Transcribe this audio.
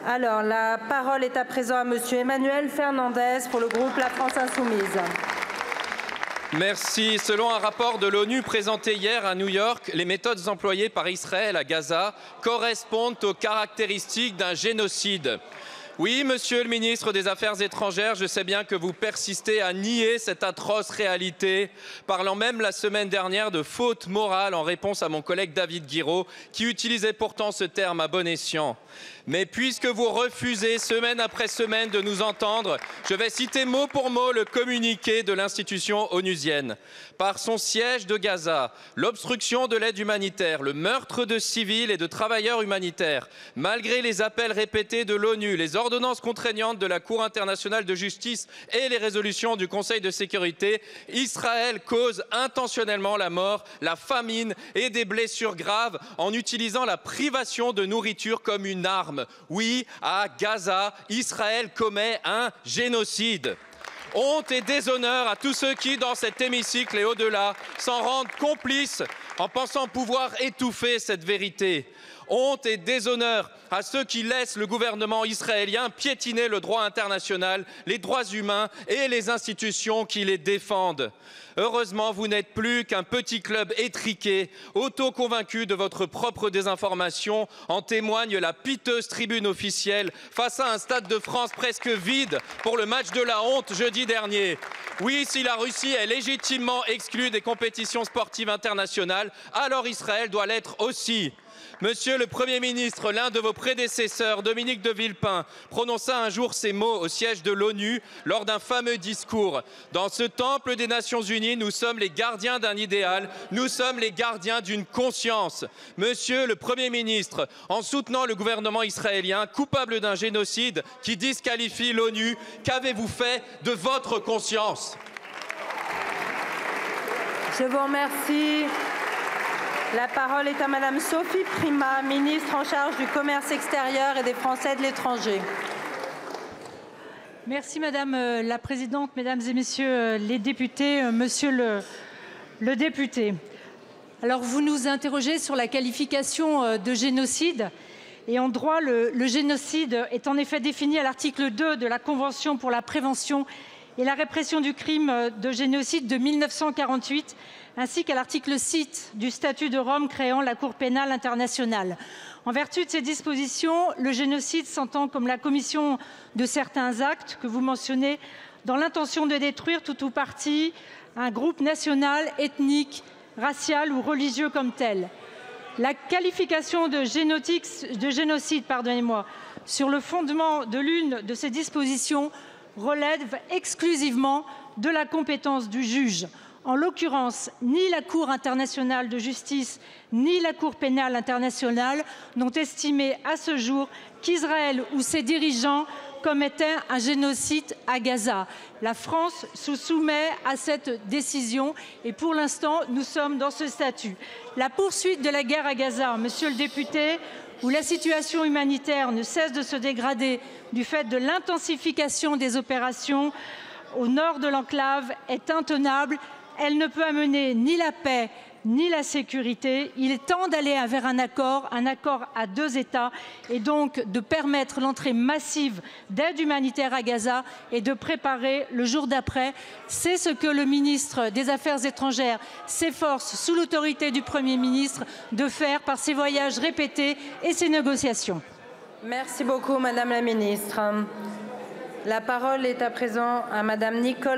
Alors, la parole est à présent à Monsieur Emmanuel Fernandez pour le groupe La France Insoumise. Merci. Selon un rapport de l'ONU présenté hier à New York, les méthodes employées par Israël à Gaza correspondent aux caractéristiques d'un génocide. Oui, monsieur le ministre des Affaires étrangères, je sais bien que vous persistez à nier cette atroce réalité, parlant même la semaine dernière de faute morale en réponse à mon collègue David Guiraud, qui utilisait pourtant ce terme à bon escient. Mais puisque vous refusez semaine après semaine de nous entendre, je vais citer mot pour mot le communiqué de l'institution onusienne. Par son siège de Gaza, l'obstruction de l'aide humanitaire, le meurtre de civils et de travailleurs humanitaires, malgré les appels répétés de l'ONU, les ordonnances contraignantes de la Cour internationale de justice et les résolutions du Conseil de sécurité, Israël cause intentionnellement la mort, la famine et des blessures graves en utilisant la privation de nourriture comme une arme. Oui, à Gaza, Israël commet un génocide. Honte et déshonneur à tous ceux qui, dans cet hémicycle et au-delà, s'en rendent complices en pensant pouvoir étouffer cette vérité. Honte et déshonneur à ceux qui laissent le gouvernement israélien piétiner le droit international, les droits humains et les institutions qui les défendent. Heureusement, vous n'êtes plus qu'un petit club étriqué, auto-convaincu de votre propre désinformation. En témoigne la piteuse tribune officielle face à un stade de France presque vide pour le match de la honte jeudi dernier. Oui, si la Russie est légitimement exclue des compétitions sportives internationales, alors Israël doit l'être aussi. Monsieur le Premier ministre, l'un de vos prédécesseurs, Dominique de Villepin, prononça un jour ces mots au siège de l'ONU lors d'un fameux discours. Dans ce temple des Nations Unies, nous sommes les gardiens d'un idéal, nous sommes les gardiens d'une conscience. Monsieur le Premier ministre, en soutenant le gouvernement israélien, coupable d'un génocide qui disqualifie l'ONU, qu'avez-vous fait de votre conscience? Je vous remercie. La parole est à Madame Sophie Primas, ministre en charge du commerce extérieur et des Français de l'étranger. Merci Madame la Présidente, Mesdames et Messieurs les députés, Monsieur le député. Alors vous nous interrogez sur la qualification de génocide. Et en droit, le génocide est en effet défini à l'article 2 de la Convention pour la prévention et la répression du crime de génocide de 1948, ainsi qu'à l'article 6 du statut de Rome créant la Cour pénale internationale. En vertu de ces dispositions, le génocide s'entend comme la commission de certains actes que vous mentionnez dans l'intention de détruire tout ou partie un groupe national, ethnique, racial ou religieux comme tel. La qualification de génocide, sur le fondement de l'une de ces dispositions relève exclusivement de la compétence du juge. En l'occurrence, ni la Cour internationale de justice ni la Cour pénale internationale n'ont estimé à ce jour qu'Israël ou ses dirigeants commettaient un génocide à Gaza. La France se soumet à cette décision et pour l'instant, nous sommes dans ce statut. La poursuite de la guerre à Gaza, monsieur le député, où la situation humanitaire ne cesse de se dégrader du fait de l'intensification des opérations au nord de l'enclave, est intenable. Elle ne peut amener ni la paix ni la sécurité. Il est temps d'aller vers un accord à deux États et donc de permettre l'entrée massive d'aide humanitaire à Gaza et de préparer le jour d'après. C'est ce que le ministre des Affaires étrangères s'efforce, sous l'autorité du Premier ministre, de faire par ses voyages répétés et ses négociations. Merci beaucoup, Madame la Ministre. La parole est à présent à Madame Nicole